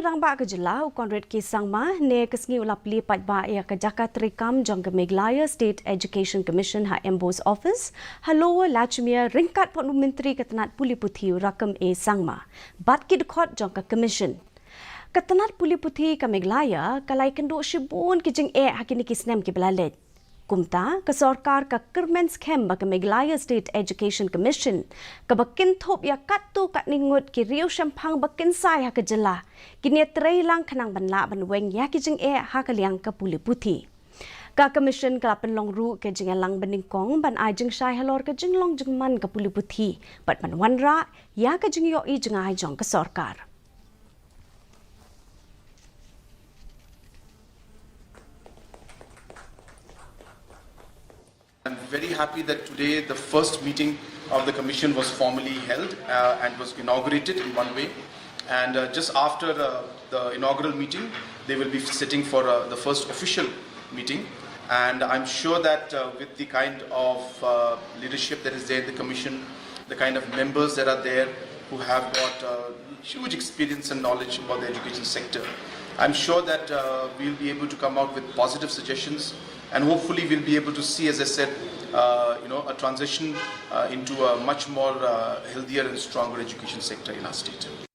rang ba kejela ukon ki sangma ne kesngi ulap Plie Paidbah ya kejaka Treikam Jong Meghalaya State Education Commission ha embos Ophis halo lachmia ringkat pon menteri ketenat puli puthi rakam e sangma bat ki dekot Jong ka commission ketenat puli puthi ka Meghalaya kalai kendo shibun ki jing e hakini kisnem ki belalet kumta ke sarkar ka kermen scam ba ke Meghalaya State Education Commission ka bakin thop ya katu kat ningut ki riu shampang bakin sai ha ke jela kini trei lang khanang banla banweng ya ki jing e ha ka liang ka puli puthi ka commission ka penlong ru ke jing lang beningkong ban ai jing sai halor ka jing long jing man ka puli puthi pat man wanra ya ka jing yo i jing ai jong ka sarkar. I'm very happy that today the first meeting of the Commission was formally held and was inaugurated in one way. And just after the inaugural meeting, they will be sitting for the first official meeting. And I'm sure that with the kind of leadership that is there in the Commission, the kind of members that are there who have got huge experience and knowledge about the education sector, I'm sure that we'll be able to come out with positive suggestions, and hopefully we'll be able to see, as I said, a transition into a much more healthier and stronger education sector in our state.